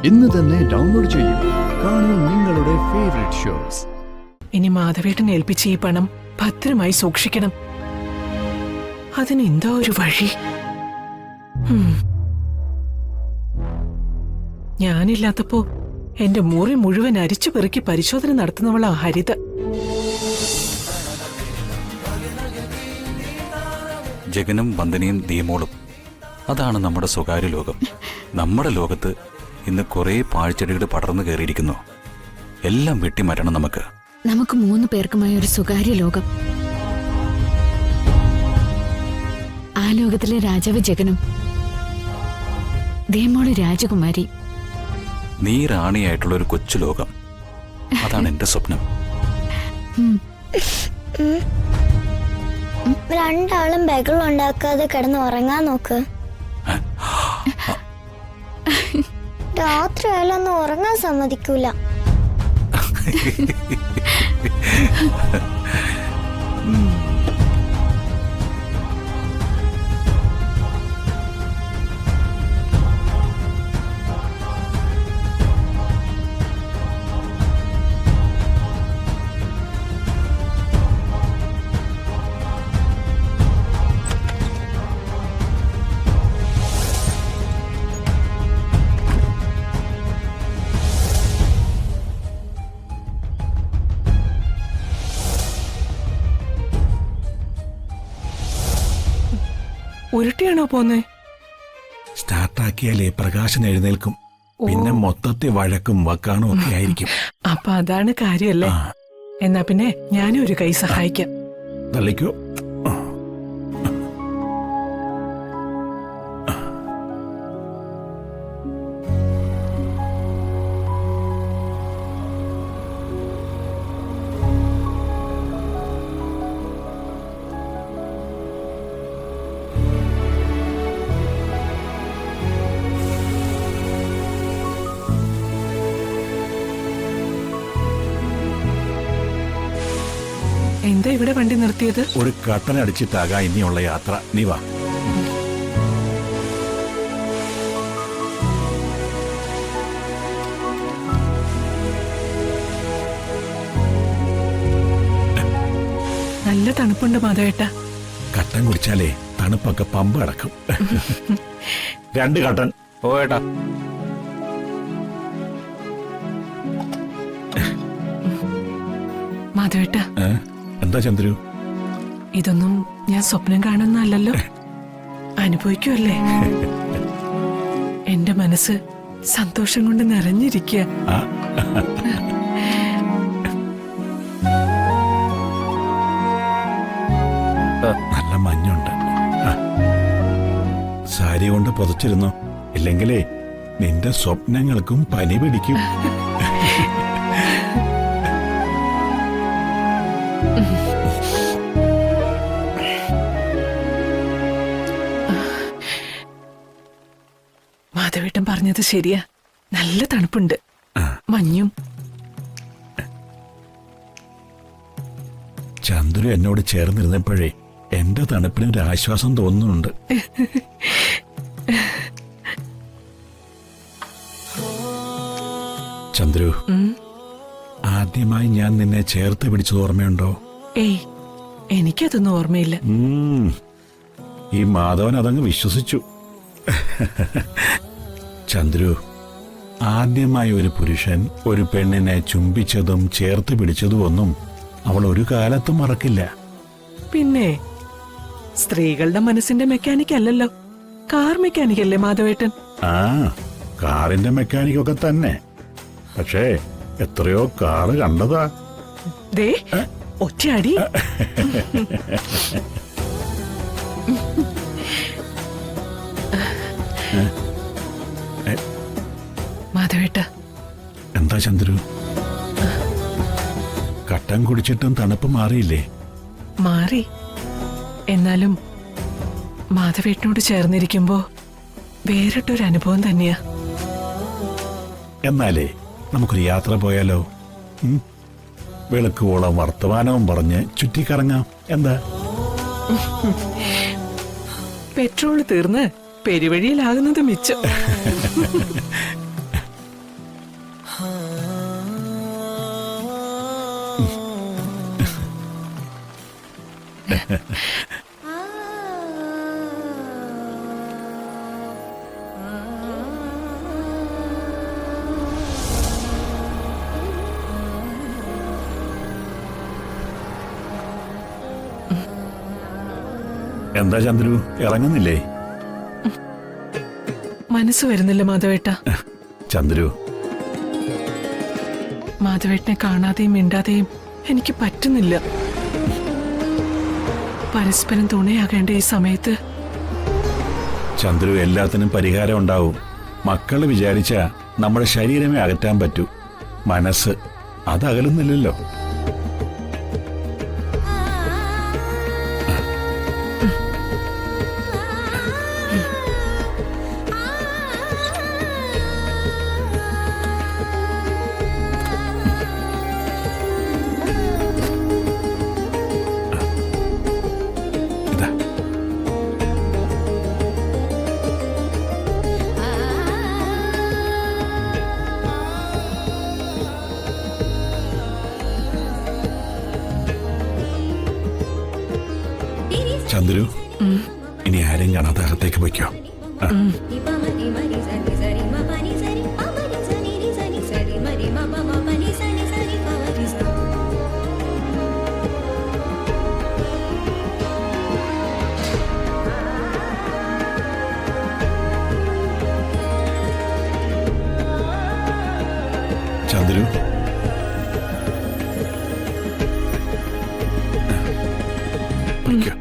ഇന്ന് തന്നെ ഡൗൺലോഡ് ചെയ്യൂ. കാണൂ നിങ്ങളുടെ ഫേവറേറ്റ് ഷോസ്. ഇനി മാധവേട്ടനെ ഏൽപ്പിച്ച ഈ പണം ഭദ്രമായി സൂക്ഷിക്കണം. അതിന് എന്താ ഒരു വഴി? ഞാനില്ലാത്തപ്പോ എന്റെ മുറി മുഴുവൻ അരിച്ചു പെറുക്കി പരിശോധന നടത്തുന്നവളാ ഹരിത. ജഗനും വന്ദനയും ദീമോളും, അതാണ് നമ്മുടെ സ്വകാര്യ ലോകം. നമ്മുടെ ലോകത്ത് ഇന്ന് കുറെ പാഴ്ചെടികൾ പടർന്നു കയറിയിരിക്കുന്നു. എല്ലാം വെട്ടിമാറ്റണം. നമുക്ക് 3 പേർക്കുമായി ഒരു സ്വകാര്യ ലോകം. ആ ലോകത്തിലെ രാജാവ് ജഗനും, ദേമോള് രാജകുമാരി. നീ റാണിയായിട്ടുള്ള ഒരു കൊച്ചു ലോകം. അതാണ് എന്റെ സ്വപ്നം. രണ്ടാളും ബഹളുണ്ടാക്കാതെ കിടന്ന് ഉറങ്ങാൻ നോക്ക്. രാത്രി ആയാലൊന്നും ഉറങ്ങാൻ സമ്മതിക്കൂല. ഉരുട്ടിയാണോ പോന്നേ? സ്റ്റാർട്ടാക്കിയാലേ പ്രകാശൻ എഴുന്നേൽക്കും. പിന്നെ മൊത്തത്തിൽ വഴക്കും വക്കാണും ഒക്കെ ആയിരിക്കും. അപ്പൊ അതാണ് കാര്യല്ലേ? എന്നാ പിന്നെ ഞാനും ഒരു കൈ സഹായിക്കാം. തള്ളിക്കോ. എന്താ ഇവിടെ വണ്ടി നിർത്തിയത്? ഒരു കട്ടൻ അടിച്ചിട്ടാകാം ഇനിയുള്ള യാത്ര. നീ വാ. നല്ല തണുപ്പുണ്ട് മാധവേട്ട. കട്ടൻ കുടിച്ചാലേ തണുപ്പൊക്കെ പമ്പ് അടക്കും. 2 കട്ടൻ. ഓ ഏട്ടാ. മാധവേട്ട, എന്താ ചന്ദ്രു? ഇതൊന്നും ഞാൻ സ്വപ്നം കാണുന്നല്ലോ, അനുഭവിക്കുമല്ലേ? എന്റെ മനസ്സ് സന്തോഷം കൊണ്ട് നിറഞ്ഞിരിക്കുക. നല്ല മഞ്ഞുണ്ട്. സാരി കൊണ്ട് പുതച്ചിരുന്നു. ഇല്ലെങ്കിലേ നിന്റെ സ്വപ്നങ്ങൾക്കും പനി പിടിക്കും. മാധവേട്ടൻ പറഞ്ഞത് ശരിയാ. നല്ല തണുപ്പുണ്ട്, മഞ്ഞും. ചന്ദ്രു എന്നോട് ചേർന്നിരുന്നപ്പോഴേ എന്റെ തണുപ്പിന് ഒരു ആശ്വാസം തോന്നുന്നുണ്ട്. ചന്ദ്രു, ആദ്യമായി ഞാൻ നിന്നെ ചേർത്ത് പിടിച്ചത് ഓർമ്മയുണ്ടോ? ഏയ്, എനിക്കതൊന്നും ഓർമ്മയില്ല. ഈ മാധവൻ അതങ്ങ് വിശ്വസിച്ചു. ചന്ദ്രു, ആദ്യമായി ഒരു പുരുഷൻ ഒരു പെണ്ണിനെ ചുംബിച്ചതും ചേർത്ത് പിടിച്ചതും ഒന്നും അവൾ ഒരു കാലത്തും മറക്കില്ല. പിന്നെ സ്ത്രീകളുടെ മനസ്സിന്റെ മെക്കാനിക് അല്ലല്ലോ, കാർ മെക്കാനിക് അല്ലേ മാധവേട്ടൻ? കാറിന്റെ മെക്കാനിക്കൊക്കെ തന്നെ. പക്ഷേ എത്രയോ കാറ് കണ്ടതാ. ദേ ഒറ്റയടി. മാധവേട്ട. എന്താ ചന്ദ്രു? കട്ടൻ കുടിച്ചിട്ടും തണുപ്പ് മാറിയില്ലേ? മാറി. എന്നാലും മാധവേട്ടനോട് ചേർന്നിരിക്കുമ്പോ വേറിട്ടൊരു അനുഭവം തന്നെയാ. എന്നാലേ നമുക്കൊരു യാത്ര പോയാലോ? വെളുക്കുവോളം വർത്തമാനവും പറഞ്ഞ് ചുറ്റിക്കറങ്ങാം. എന്താ? പെട്രോൾ തീർന്ന് പെരുവഴിയിലാകുന്നത് മിച്ചം. എന്താ ചന്ദ്രു, ഇറങ്ങുന്നില്ലേ? മനസ്സ് വരുന്നില്ല മാധവേട്ട. ചന്ദ്രു, മാധവേട്ടനെ കാണാതെയും മിണ്ടാതെയും എനിക്ക് പറ്റുന്നില്ല. പരസ്പരം തുണയാകേണ്ട ഈ സമയത്ത് ചന്ദ്രു, എല്ലാത്തിനും പരിഹാരം ഉണ്ടാവും. മക്കള് വിചാരിച്ച നമ്മുടെ ശരീരമേ അകറ്റാൻ പറ്റൂ, മനസ്സ് അതകലുന്നില്ലല്ലോ. ചന്ദ്രു, ഇനി ആരെയും കാണാതെ അകത്തേക്ക് പോയിക്കോ. ചന്ദ്രു, പോയിക്കോ.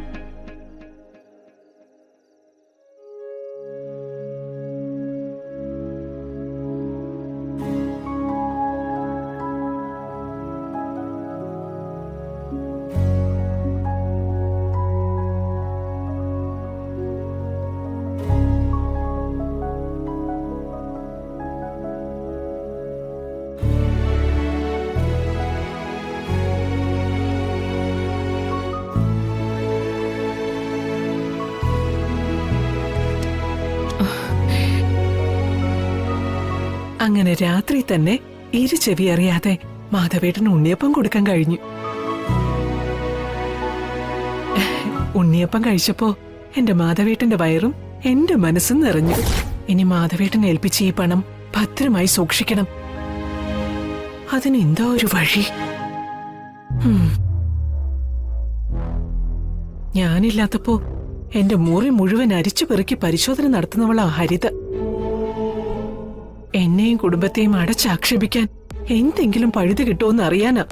അങ്ങനെ രാത്രി തന്നെ ഇരു ചെവി അറിയാതെ മാധവേട്ടന് ഉണ്ണിയപ്പം കൊടുക്കാൻ കഴിഞ്ഞു. ഉണ്ണിയപ്പം കഴിച്ചപ്പോ എന്റെ മാധവേട്ടന്റെ വയറും എന്റെ മനസ്സും നിറഞ്ഞു. ഇനി മാധവേട്ടൻ ഏൽപ്പിച്ച ഈ പണം ഭദ്രമായി സൂക്ഷിക്കണം. അതിന് എന്തോ ഒരു വഴി. ഞാനില്ലാത്തപ്പോ എന്റെ മുറി മുഴുവൻ അരിച്ചു പെറുക്കി പരിശോധന നടത്തുന്നവളാ ഹരിത. എന്നെയും കുടുംബത്തെയും അടച്ചാക്ഷേപിക്കാൻ എന്തെങ്കിലും പഴുത് കിട്ടുമെന്ന് അറിയാനാ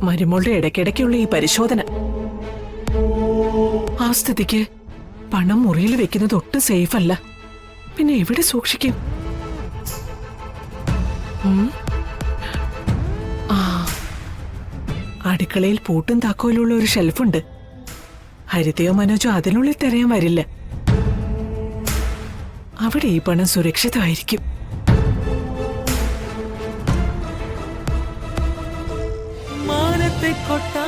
മരുമോളുടെ ഇടയ്ക്കിടയ്ക്കുള്ള ഈ പരിശോധന. ആ സ്ഥിതിക്ക് പണം മുറിയിൽ വെക്കുന്നത് ഒട്ടും സേഫ് അല്ല. പിന്നെ എവിടെ സൂക്ഷിക്കും? അടുക്കളയിൽ പൂട്ടും താക്കോലുള്ള ഒരു ഷെൽഫുണ്ട്. ഹരിതയോ മനോജോ അതിനുള്ളിൽ തിരയാൻ വരില്ല. അവിടെ ഈ പണം സുരക്ഷിതമായിരിക്കും. മാനത്തെ കൊട്ടാ